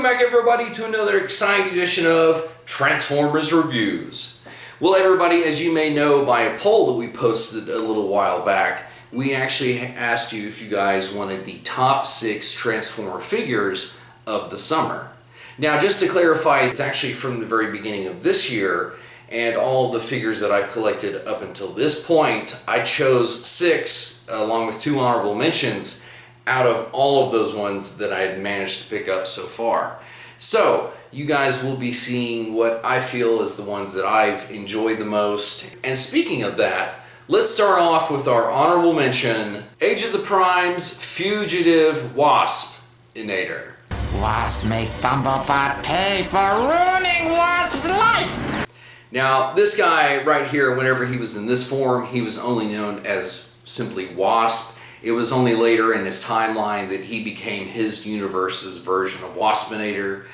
back everybody to another exciting edition of Transformers Reviews. Well everybody, as you may know by a poll that we posted a little while back, we actually asked you if you guys wanted the top 6 Transformer figures of the summer. Now just to clarify, it's actually from the very beginning of this year, and all the figures that I've collected up until this point, I chose 6 along with 2 honorable mentions out of all of those ones that I had managed to pick up so far. So you guys will be seeing what I feel is the ones that I've enjoyed the most. And speaking of that, let's start off with our honorable mention, Age of the Prime's fugitive Waspinator. Wasp make Bumblebot pay for ruining Wasp's life! Now this guy right here, whenever he was in this form, he was only known as simply Wasp. It was only later in his timeline that he became his universe's version of Waspinator.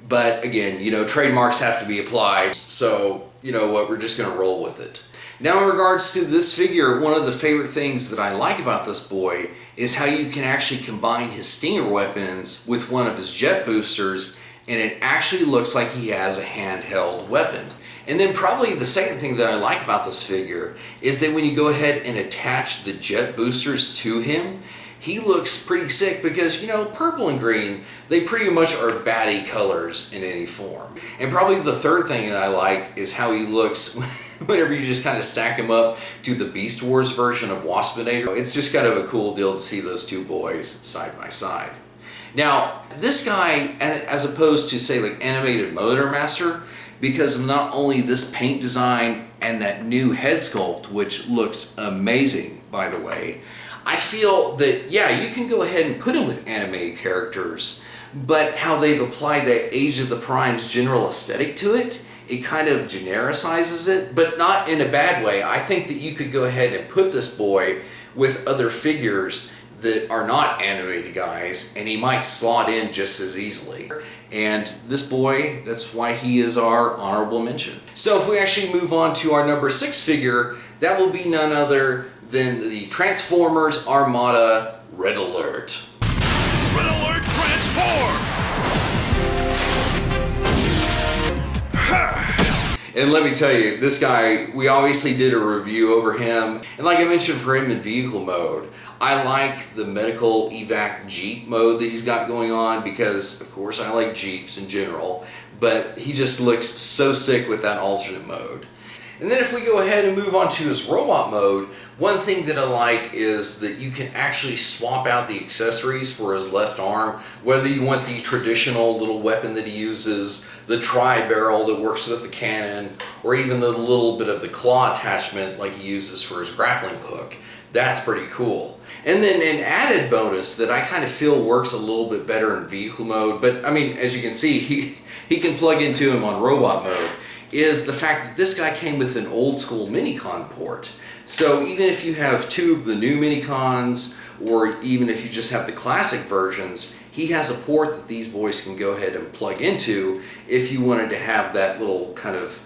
But again, you know, trademarks have to be applied, so you know what, we're just going to roll with it. Now in regards to this figure, one of the favorite things that I like about this boy is how you can actually combine his Stinger weapons with one of his jet boosters, and it actually looks like he has a handheld weapon. And then probably the second thing that I like about this figure is that when you go ahead and attach the jet boosters to him, he looks pretty sick because, you know, purple and green, they pretty much are baddie colors in any form. And probably the third thing that I like is how he looks whenever you just kind of stack him up to the Beast Wars version of Waspinator. It's just kind of a cool deal to see those two boys side by side. Now, this guy, as opposed to say like Animated Motor Master, because of not only this paint design and that new head sculpt, which looks amazing, by the way, I feel that, yeah, you can go ahead and put him with animated characters, but how they've applied that Age of the Prime's general aesthetic to it, it kind of genericizes it, but not in a bad way. I think that you could go ahead and put this boy with other figures that are not animated guys, and he might slot in just as easily. And this boy, that's why he is our honorable mention. So if we actually move on to our number 6 figure, that will be none other than the Transformers Armada Red Alert. Red Alert transform! And let me tell you, this guy, we obviously did a review over him. And like I mentioned for him in vehicle mode, I like the medical evac Jeep mode that he's got going on because, of course, I like Jeeps in general, but he just looks so sick with that alternate mode. And then if we go ahead and move on to his robot mode, one thing that I like is that you can actually swap out the accessories for his left arm, whether you want the traditional little weapon that he uses, the tri-barrel that works with the cannon, or even the little bit of the claw attachment like he uses for his grappling hook. That's pretty cool. And then an added bonus that I kind of feel works a little bit better in vehicle mode, but I mean, as you can see, he can plug into him on robot mode, is the fact that this guy came with an old school Minicon port. So even if you have 2 of the new Minicons, or even if you just have the classic versions, he has a port that these boys can go ahead and plug into if you wanted to have that little kind of,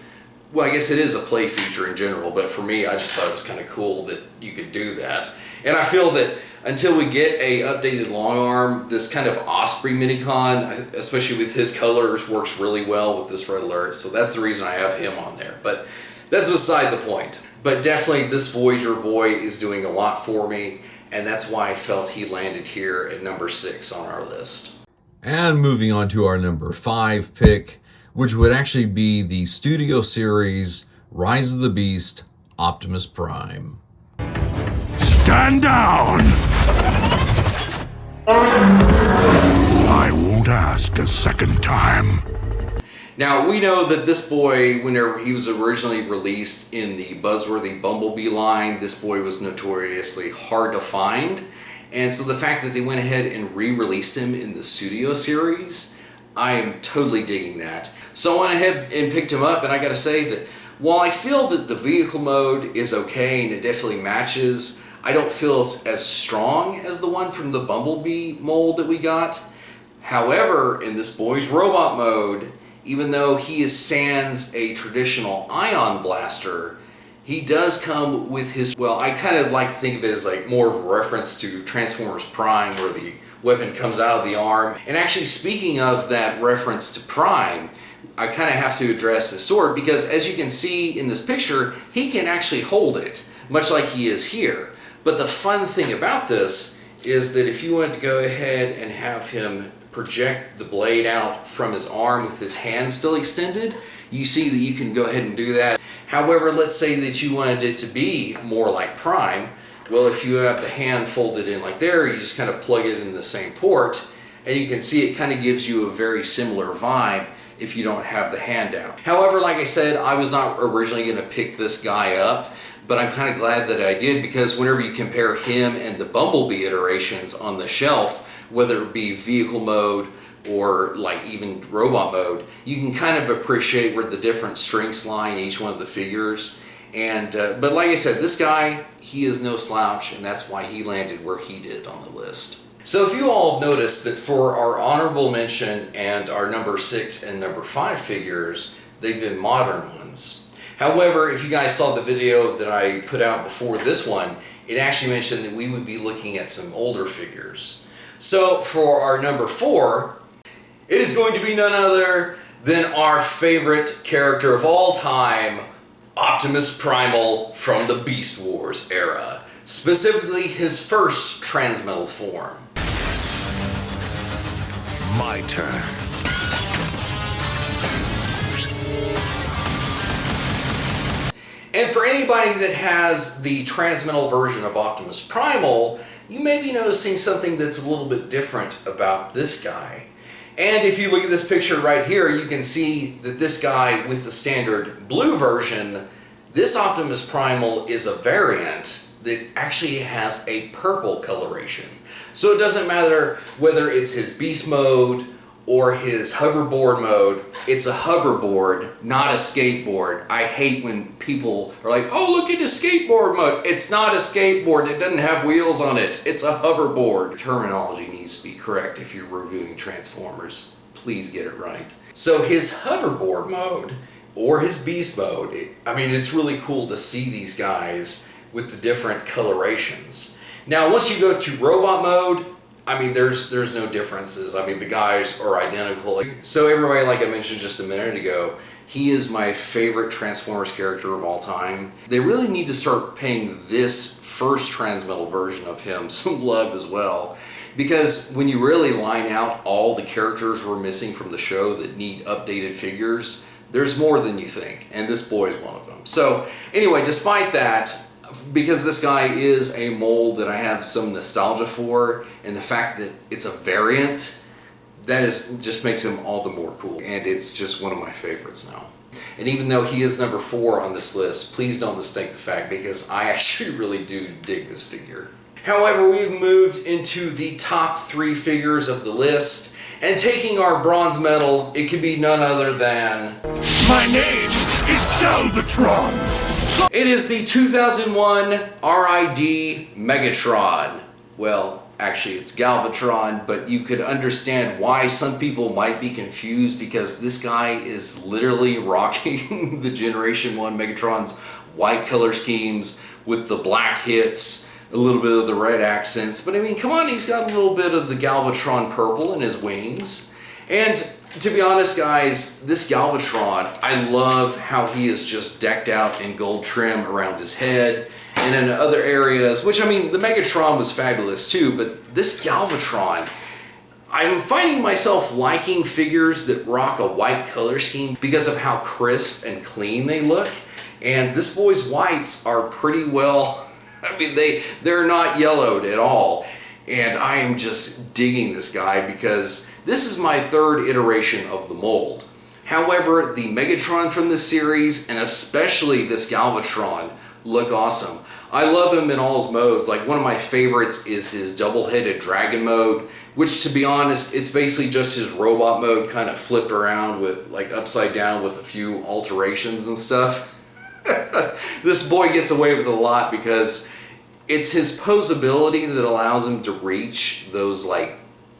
well, I guess it is a play feature in general, but for me, I just thought it was kind of cool that you could do that. And I feel that until we get a updated long arm, this kind of Osprey Minicon, especially with his colors, works really well with this Red Alert. So that's the reason I have him on there. But that's beside the point. But definitely this Voyager boy is doing a lot for me, and that's why I felt he landed here at number 6 on our list. And moving on to our number 5 pick, which would actually be the Studio Series Rise of the Beast Optimus Prime. Stand down! I won't ask a second time. Now, we know that this boy, whenever he was originally released in the Buzzworthy Bumblebee line, this boy was notoriously hard to find. And so the fact that they went ahead and re-released him in the Studio Series, I am totally digging that. So I went ahead and picked him up, and I gotta say that while I feel that the vehicle mode is okay and it definitely matches, I don't feel as strong as the one from the Bumblebee mold that we got. However, in this boy's robot mode, even though he is sans a traditional ion blaster, he does come with his, well, I kind of like to think of it as like more of a reference to Transformers Prime, where the weapon comes out of the arm. And actually, speaking of that reference to Prime, I kind of have to address his sword because, as you can see in this picture, he can actually hold it, much like he is here. But the fun thing about this is that if you wanted to go ahead and have him project the blade out from his arm with his hand still extended, you see that you can go ahead and do that. However, let's say that you wanted it to be more like Prime. Well, if you have the hand folded in like there, you just kind of plug it in the same port, and you can see it kind of gives you a very similar vibe if you don't have the hand out. However, like I said, I was not originally going to pick this guy up, but I'm kind of glad that I did, because whenever you compare him and the Bumblebee iterations on the shelf, whether it be vehicle mode or like even robot mode, you can kind of appreciate where the different strengths lie in each one of the figures. And but like I said, this guy, he is no slouch, and that's why he landed where he did on the list. So if you all have noticed that for our honorable mention and our number 6 and number 5 figures, they've been modern ones. However, if you guys saw the video that I put out before this one, it actually mentioned that we would be looking at some older figures. So for our number 4, it is going to be none other than our favorite character of all time, Optimus Primal from the Beast Wars era. Specifically his first Transmetal form. My turn. And for anybody that has the Transmetal version of Optimus Primal, you may be noticing something that's a little bit different about this guy. And if you look at this picture right here, you can see that this guy with the standard blue version, this Optimus Primal is a variant that actually has a purple coloration. So it doesn't matter whether it's his beast mode or his hoverboard mode, it's a hoverboard, not a skateboard. I hate when people are like, oh, look at his skateboard mode. It's not a skateboard, it doesn't have wheels on it. It's a hoverboard. Terminology needs to be correct if you're reviewing Transformers. Please get it right. So his hoverboard mode, or his beast mode, it's really cool to see these guys with the different colorations. Now, once you go to robot mode, there's no differences. The guys are identical. So everybody, like I mentioned just a minute ago, he is my favorite Transformers character of all time. They really need to start paying this first Transmetal version of him some love as well. Because when you really line out all the characters we're missing from the show that need updated figures, there's more than you think, and this boy is one of them. So anyway, despite that, because this guy is a mold that I have some nostalgia for, and the fact that it's a variant, just makes him all the more cool. And it's just one of my favorites now. And even though he is number 4 on this list, please don't mistake the fact, because I actually really do dig this figure. However, we've moved into the top 3 figures of the list, and taking our bronze medal, it could be none other than... My name is Galvatron. It is the 2001 R.I.D. Megatron. Well, actually it's Galvatron, but you could understand why some people might be confused, because this guy is literally rocking the Generation 1 Megatron's white color schemes with the black hits, a little bit of the red accents. But come on, he's got a little bit of the Galvatron purple in his wings. And to be honest, guys, this Galvatron, I love how he is just decked out in gold trim around his head and in other areas, which, the Megatron was fabulous too, but this Galvatron, I'm finding myself liking figures that rock a white color scheme because of how crisp and clean they look. And this boy's whites are pretty well, they're not yellowed at all. And I am just digging this guy because this is my 3rd iteration of the mold. However, the Megatron from this series, and especially this Galvatron, look awesome. I love him in all his modes. Like, one of my favorites is his double-headed dragon mode, which, to be honest, it's basically just his robot mode kind of flipped around with, like, upside down with a few alterations and stuff. This boy gets away with a lot because it's his posability that allows him to reach those, like,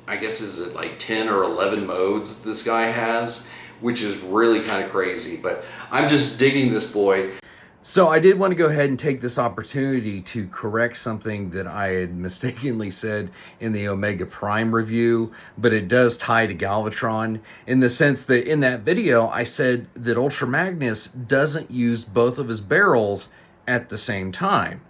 I guess is it like 10 or 11 modes this guy has, which is really kind of crazy. But I'm just digging this boy. So I did want to go ahead and take this opportunity to correct something that I had mistakenly said in the Omega Prime review, but it does tie to Galvatron in the sense that in that video I said that Ultra Magnus doesn't use both of his barrels at the same time.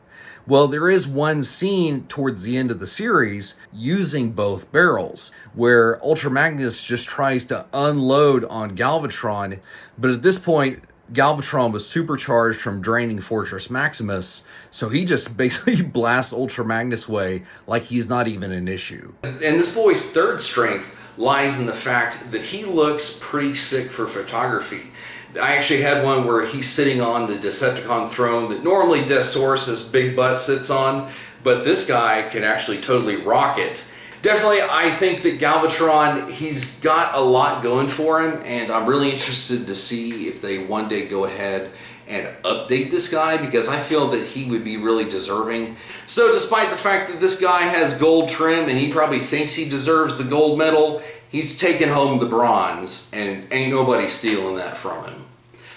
Well, there is one scene towards the end of the series using both barrels where Ultra Magnus just tries to unload on Galvatron, but at this point Galvatron was supercharged from draining Fortress Maximus, so he just basically blasts Ultra Magnus way like he's not even an issue. And this boy's third strength lies in the fact that he looks pretty sick for photography. I actually had one where he's sitting on the Decepticon throne that normally Deathsaurus' big butt sits on, but this guy can actually totally rock it. Definitely, I think that Galvatron, he's got a lot going for him, and I'm really interested to see if they one day go ahead and update this guy, because I feel that he would be really deserving. So despite the fact that this guy has gold trim and he probably thinks he deserves the gold medal, he's taking home the bronze, and ain't nobody stealing that from him.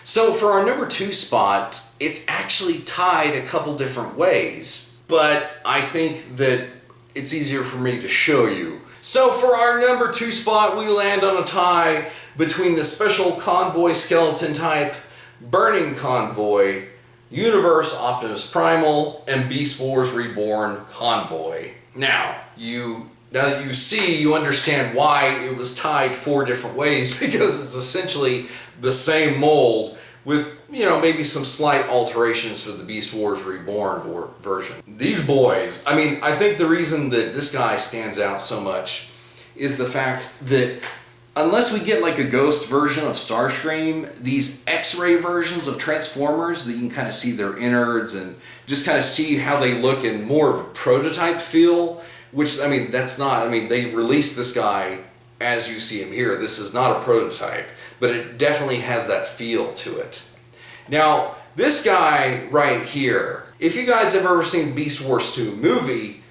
So for our number 2 spot, it's actually tied a couple different ways, but I think that it's easier for me to show you. So for our number 2 spot, we land on a tie between the Special Convoy Skeleton type, Burning Convoy, Universe Optimus Primal, and Beast Wars Reborn Convoy. Now that you see, you understand why it was tied 4 different ways, because it's essentially the same mold with, you know, maybe some slight alterations for the Beast Wars Reborn version. These boys, I mean, I think the reason that this guy stands out so much is the fact that unless we get like a ghost version of Starscream, these X-ray versions of Transformers that you can kind of see their innards and just kind of see how they look in more of a prototype feel, which, I mean, that's not, I mean, they released this guy as you see him here. This is not a prototype, but it definitely has that feel to it. Now, this guy right here, if you guys have ever seen Beast Wars 2 movie,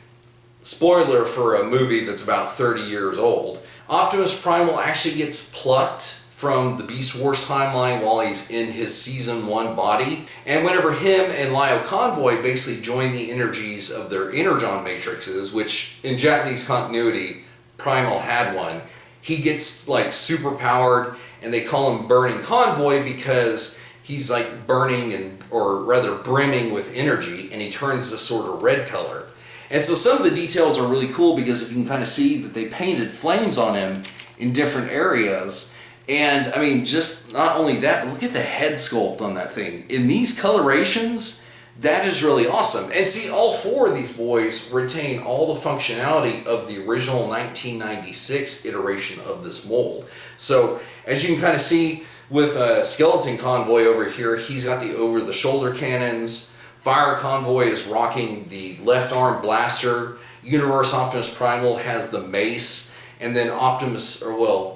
spoiler for a movie that's about 30 years old, Optimus Primal actually gets plucked from the Beast Wars timeline while he's in his Season 1 body. And whenever him and Lio Convoy basically join the energies of their Energon matrices, which in Japanese continuity, Primal had one, he gets like super powered, and they call him Burning Convoy because he's like burning or rather brimming with energy, and he turns this sort of red color. And so some of the details are really cool because if you can kind of see that they painted flames on him in different areas. And I mean, just not only that, but look at the head sculpt on that thing. In these colorations, that is really awesome. And see, all 4 of these boys retain all the functionality of the original 1996 iteration of this mold. So as you can kind of see with Skeleton Convoy over here, he's got the over-the-shoulder cannons. Fire Convoy is rocking the left arm blaster. Universe Optimus Primal has the mace. And then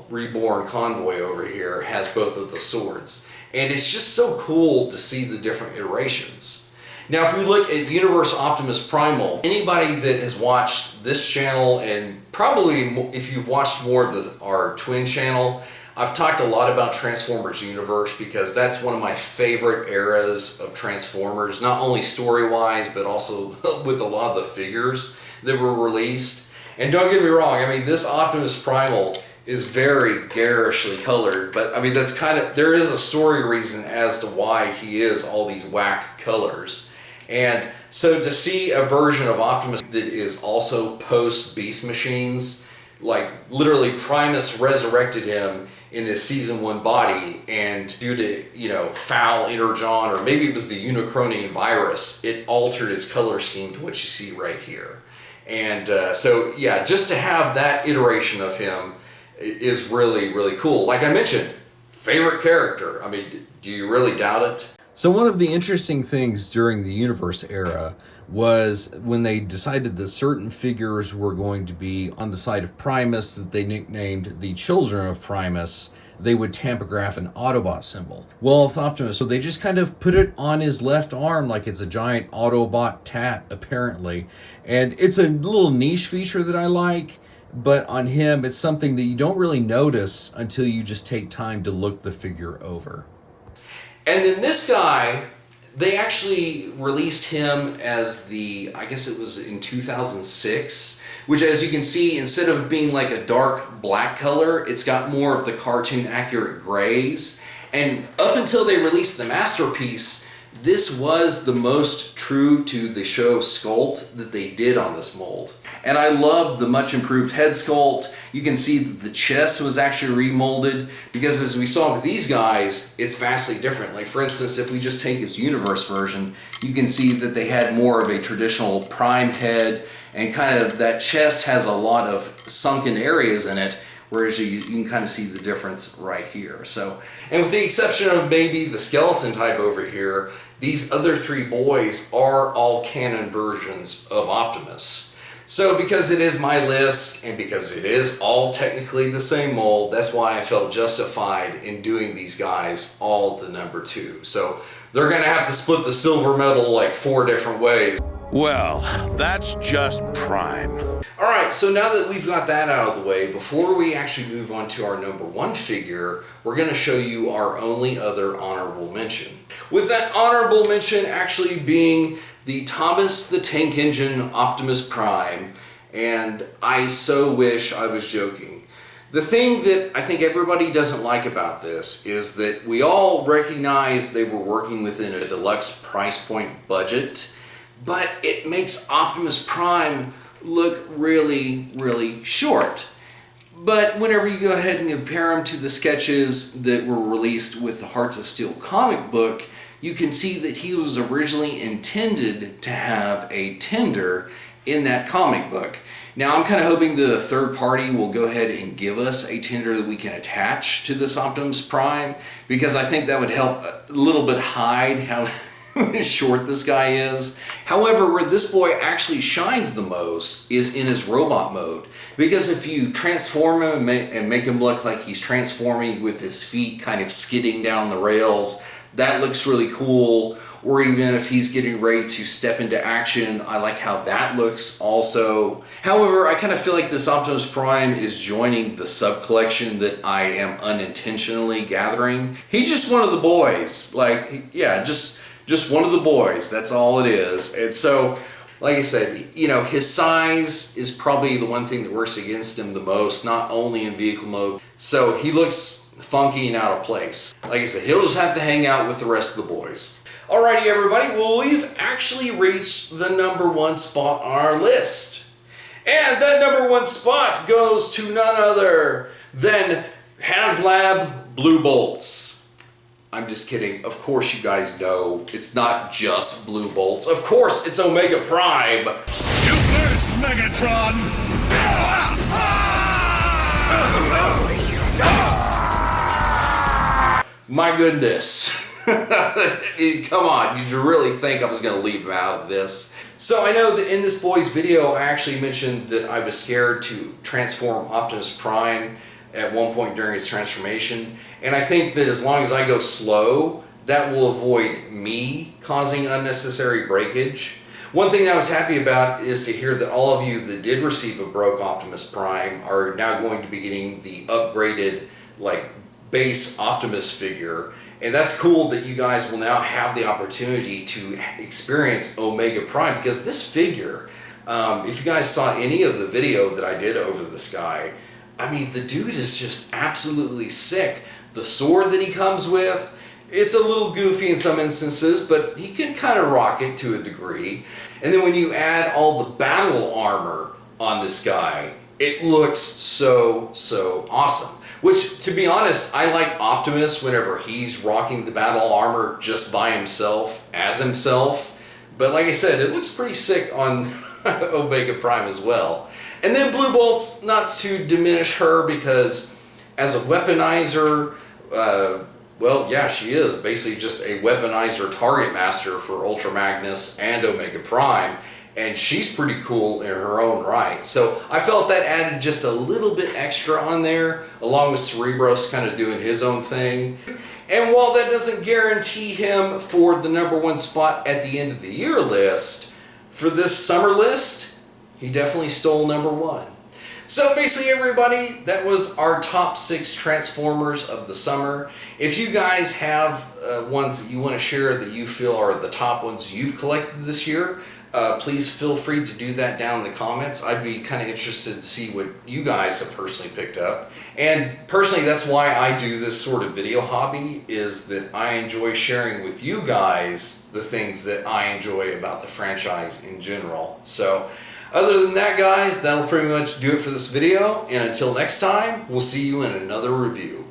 Reborn Convoy over here has both of the swords. And it's just so cool to see the different iterations. Now, if we look at Universe Optimus Primal, anybody that has watched this channel, and probably if you've watched more of our twin channel, I've talked a lot about Transformers Universe because that's one of my favorite eras of Transformers, not only story-wise, but also with a lot of the figures that were released. And don't get me wrong, I mean, this Optimus Primal is very garishly colored, but I mean, that's kind of, there is a story reason as to why he is all these whack colors. And so to see a version of Optimus that is also post-Beast Machines, like literally Primus resurrected him in his Season 1 body, and due to, you know, foul energon, or maybe it was the Unicronian virus, it altered his color scheme to what you see right here. And so yeah, just to have that iteration of him is really, really cool. Like I mentioned, favorite character. I mean, do you really doubt it? So one of the interesting things during the Universe era was when they decided that certain figures were going to be on the side of Primus that they nicknamed the Children of Primus, they would tampograph an Autobot symbol. Well, with Optimus, so they just kind of put it on his left arm like it's a giant Autobot tat, apparently. And it's a little niche feature that I like, but on him, it's something that you don't really notice until you just take time to look the figure over. And then this guy, They actually released him as I guess it was in 2006, which, as you can see, instead of being like a dark black color, it's got more of the cartoon accurate grays. And up until they released the Masterpiece, this was the most true to the show sculpt that they did on this mold. And I love the much improved head sculpt. You can see that the chest was actually remolded, because as we saw with these guys, it's vastly different. Like, for instance, if we just take his Universe version, you can see that they had more of a traditional Prime head, and kind of that chest has a lot of sunken areas in it, whereas you can kind of see the difference right here. So, and with the exception of maybe the skeleton type over here, these other three boys are all canon versions of Optimus. So because it is my list, and because it is all technically the same mold, that's why I felt justified in doing these guys all the number 2. So they're gonna have to split the silver medal like 4 different ways. Well, that's just prime. All right, so now that we've got that out of the way, before we actually move on to our number 1 figure, we're going to show you our only other honorable mention. With that honorable mention actually being the Thomas the Tank Engine Optimus Prime, and I so wish I was joking. The thing that I think everybody doesn't like about this is that we all recognize they were working within a deluxe price point budget, but it makes Optimus Prime look really, really short. But whenever you go ahead and compare him to the sketches that were released with the Hearts of Steel comic book, you can see that he was originally intended to have a tender in that comic book. Now I'm kind of hoping the third party will go ahead and give us a tender that we can attach to this Optimus Prime, because I think that would help a little bit hide how short this guy is. However, where this boy actually shines the most is in his robot mode, because if you transform him and make him look like he's transforming with his feet kind of skidding down the rails, that looks really cool. Or even if he's getting ready to step into action, I like how that looks also. However, I kind of feel like this Optimus Prime is joining the sub-collection that I am unintentionally gathering. He's just one of the boys. Like, yeah, just one of the boys, that's all it is. And so, like I said, you know, his size is probably the one thing that works against him the most, not only in vehicle mode. So he looks funky and out of place. Like I said, he'll just have to hang out with the rest of the boys. Alrighty everybody, well, we've actually reached the number 1 spot on our list. And that number 1 spot goes to none other than HasLab Blue Bolts. I'm just kidding. Of course you guys know it's not just Blue Bolts. Of course it's Omega Prime. You first, Megatron! My goodness. Come on, did you really think I was going to leave him out of this? So I know that in this boy's video I actually mentioned that I was scared to transform Optimus Prime at one point during his transformation, and I think that as long as I go slow, that will avoid me causing unnecessary breakage. One thing that I was happy about is to hear that all of you that did receive a broke Optimus Prime are now going to be getting the upgraded like base Optimus figure. And that's cool that you guys will now have the opportunity to experience Omega Prime, because this figure, if you guys saw any of the video that I did over this guy, I mean, the dude is just absolutely sick. The sword that he comes with, it's a little goofy in some instances, but he can kind of rock it to a degree. And then when you add all the battle armor on this guy, it looks so, so awesome. Which, to be honest, I like Optimus whenever he's rocking the battle armor just by himself, as himself. But like I said, it looks pretty sick on Omega Prime as well. And then Blue Bolt's, not to diminish her, because as a weaponizer, well, yeah, she is basically just a weaponizer target master for Ultra Magnus and Omega Prime. And she's pretty cool in her own right. So I felt that added just a little bit extra on there, along with Cerebros kind of doing his own thing. And while that doesn't guarantee him for the number 1 spot at the end of the year list, for this summer list, he definitely stole number 1. So basically, everybody, that was our top 6 Transformers of the summer. If you guys have ones that you want to share that you feel are the top ones you've collected this year, please feel free to do that down in the comments. I'd be kind of interested to see what you guys have personally picked up. And personally, that's why I do this sort of video hobby, is that I enjoy sharing with you guys the things that I enjoy about the franchise in general. So other than that, guys, that'll pretty much do it for this video. And until next time, we'll see you in another review.